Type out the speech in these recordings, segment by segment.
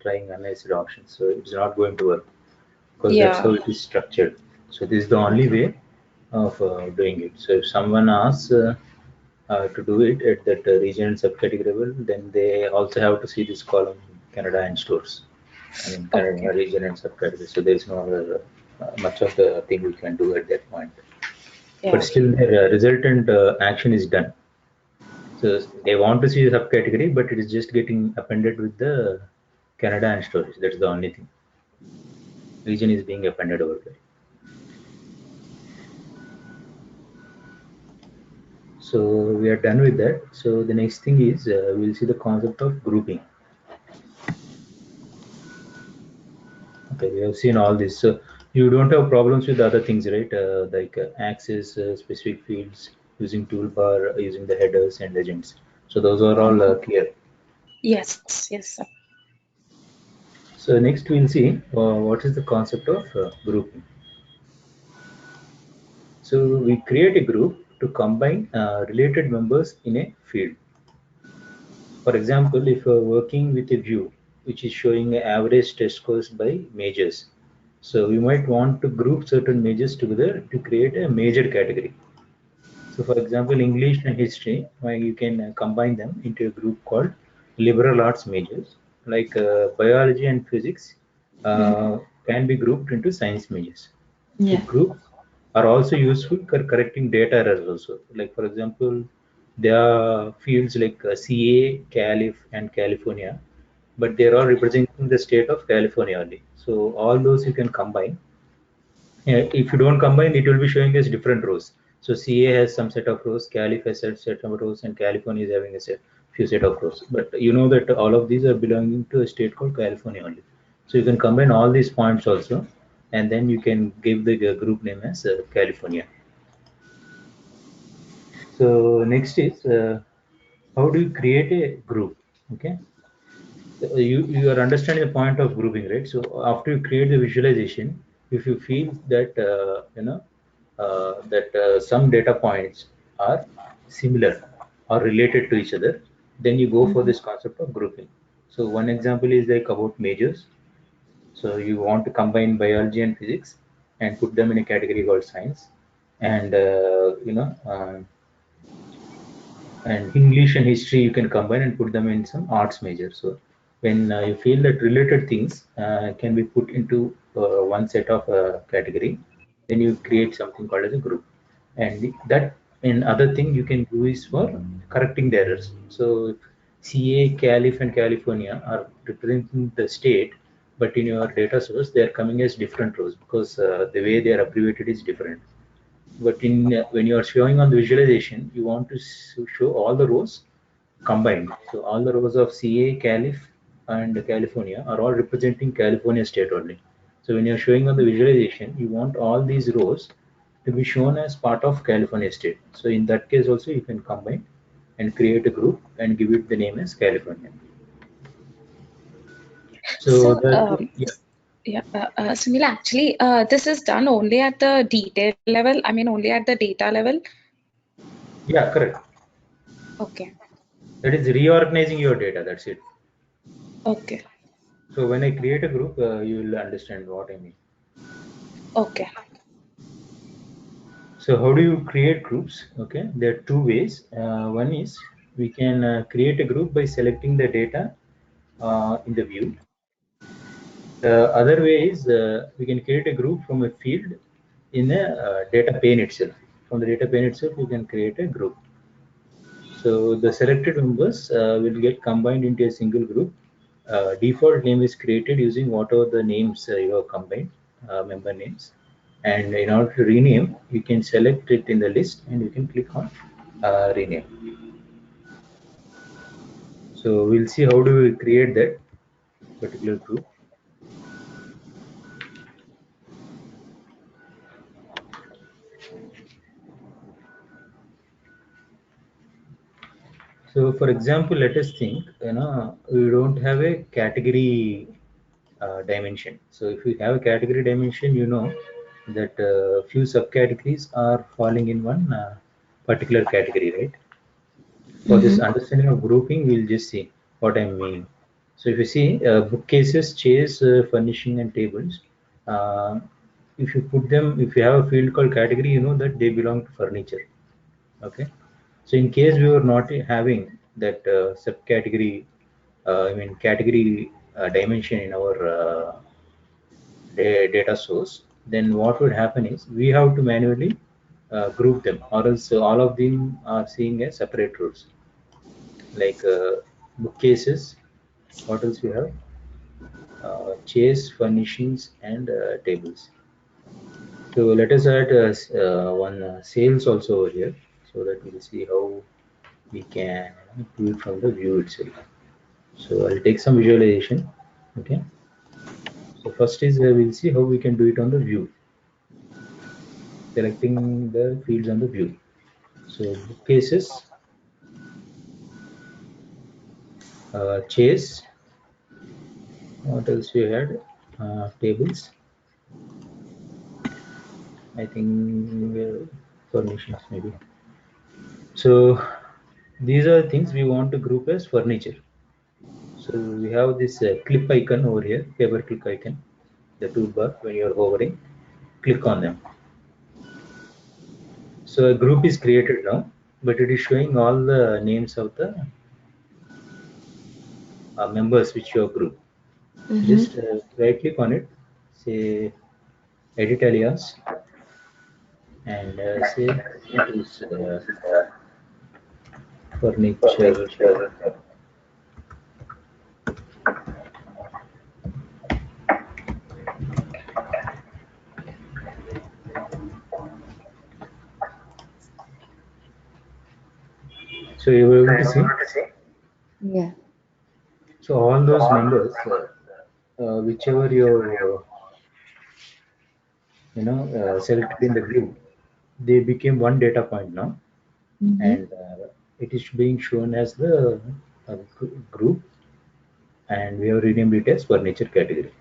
trying unnecessary options. So it's not going to work because that's how it is structured. So this is the only way of doing it. So if someone asks to do it at that region and subcategory level, then they also have to see this column Canada and stores. I mean, Canada region and subcategory. So there is no other much of the thing we can do at that point. But still, the resultant action is done. So they want to see the subcategory, but it is just getting appended with the Canada and stores. That's the only thing. Region is being appended over there. So we are done with that. So the next thing is we'll see the concept of grouping. Okay, we have seen all this. So you don't have problems with other things, right? Like access specific fields, using toolbar, using the headers and legends. So those are all clear. Yes, sir. So next we'll see what is the concept of grouping. So we create a group to combine related members in a field. For example, if you're working with a view which is showing an average test scores by majors, so we might want to group certain majors together to create a major category. So for example, English and history, you can combine them into a group called liberal arts majors. Like biology and physics can be grouped into science majors. So groups are also useful for correcting data errors also. Like for example, there are fields like CA, Calif, and California, but they are all representing the state of California only. So all those you can combine. If you don't combine, it will be showing us different rows. So CA has some set of rows, Calif has a set of rows, and California is having a few set of rows. But you know that all of these are belonging to a state called California only. So you can combine all these points also, and then you can give the group name as California. So next is how do you create a group? Okay, so you are understanding the point of grouping, right? So after you create the visualization, if you feel that some data points are similar or related to each other, then you go for this concept of grouping. So one example is like about majors. So you want to combine biology and physics and put them in a category called science, and and English and history you can combine and put them in some arts major. So when you feel that related things can be put into one set of category, then you create something called as a group. And that and other thing you can do is for correcting the errors. So CA, Calif, and California are representing the state, but in your data source they are coming as different rows because the way they are abbreviated is different. But in when you are showing on the visualization, you want to show all the rows combined. So all the rows of CA, Calif, and California are all representing California state only. So when you're showing on the visualization, you want all these rows to be shown as part of California state. So in that case also you can combine and create a group and give it the name as California. So Sunil, actually, this is done only at the detail level. I mean, only at the data level. Yeah, correct. Okay. That is reorganizing your data. That's it. Okay. So when I create a group, you will understand what I mean. Okay. So how do you create groups? Okay, there are two ways. One is we can create a group by selecting the data in the view. The other way is we can create a group from a field in a data pane itself. From the data pane itself, you can create a group. So the selected members will get combined into a single group. Default name is created using whatever the names you have combined, member names. And in order to rename, you can select it in the list and you can click on rename. So we'll see how do we create that particular group. So for example, let us think, we don't have a category dimension. So if we have a category dimension, you know that few subcategories are falling in one particular category, right? For this understanding of grouping, we'll just see what I mean. So if you see bookcases, chairs, furnishing, and tables, if you put them, if you have a field called category, you know that they belong to furniture. Okay. So in case we were not having that subcategory, I mean category dimension in our data source, then what would happen is we have to manually group them, or else all of them are seeing as separate rows, like bookcases. What else we have? Chairs, furnishings, and tables. So let us add one sales also over here, so that we'll see how we can do it from the view itself. So I'll take some visualization. Okay. So first is we'll see how we can do it on the view, selecting the fields on the view. So bookcases, chairs. What else we had? Tables. I think furnishings maybe. So these are things we want to group as furniture. So we have this clip icon over here, paper click icon, the toolbar. When you are hovering, click on them. So a group is created now, but it is showing all the names of the members which you have grouped. Mm-hmm. Just right click on it, say edit alias, and say it is furniture. So you were able to see. Yeah. So all those members, whichever you selected in the group, they became one data point now, Mm-hmm. and it is being shown as the group, and we have renamed it as furniture category.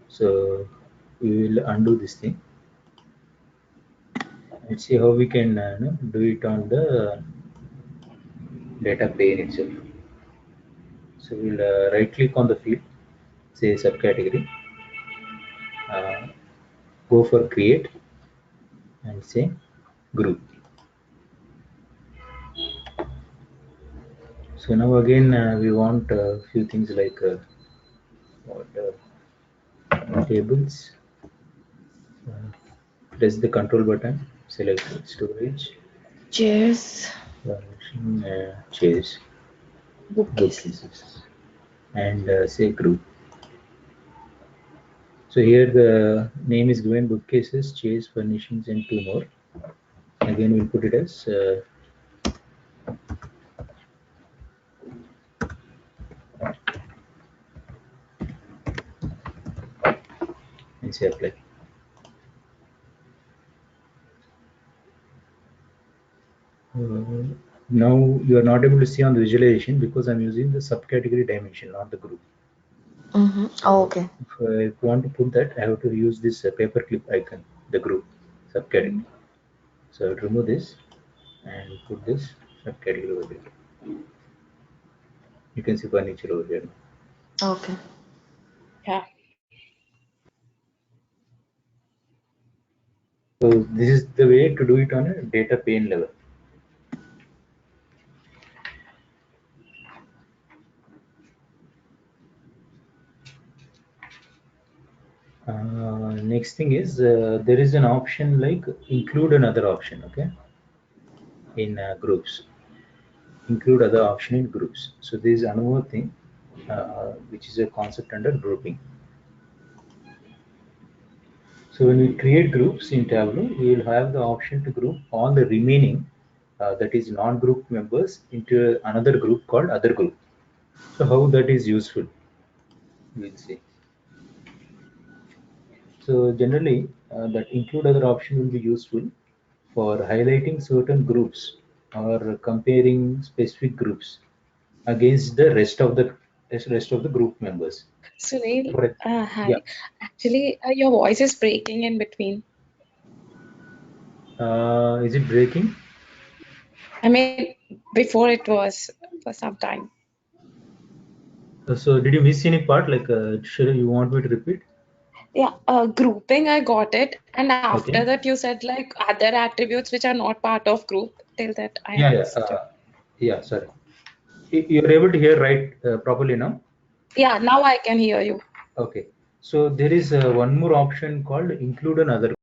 So we will undo this thing and see how we can do it on the data pane itself. So we'll right click on the field, say subcategory, uh, go for create, and say group. So now again we want a few things like what, tables. Press the control button, select storage, Chairs, furnishing, chairs, bookcases. bookcases, and say group. So here the name is given bookcases, chairs, furnishings, and two more. Again, we'll put it as and say apply. Now you are not able to see on the visualization because I'm using the subcategory dimension, not the group. Mm-hmm. Oh, So okay. if I want to put that, I have to use this paperclip icon, the group subcategory. So I will remove this and put this subcategory over there. You can see furniture over here. Okay. Yeah. So this is the way to do it on a data pane level. Next thing is there is an option like include another option, okay, in groups. Include other option in groups. So there is another thing which is a concept under grouping. So when we create groups in Tableau, we will have the option to group all the remaining, that is non-group members, into another group called other group. So how that is useful, we'll see. So generally, that include other option will be useful for highlighting certain groups or comparing specific groups against the rest of the group members. Sunil, For yeah, hi. Actually, your voice is breaking in between. Is it breaking? I mean, before it was for some time. So did you miss any part? Like, should you want me to repeat? Yeah, grouping, I got it. And after Okay. that, you said like other attributes which are not part of group. Till that, I Yeah, yeah. missed it. Yeah, sorry. You're able to hear right properly now? Yeah, now I can hear you. Okay. So there is one more option called include another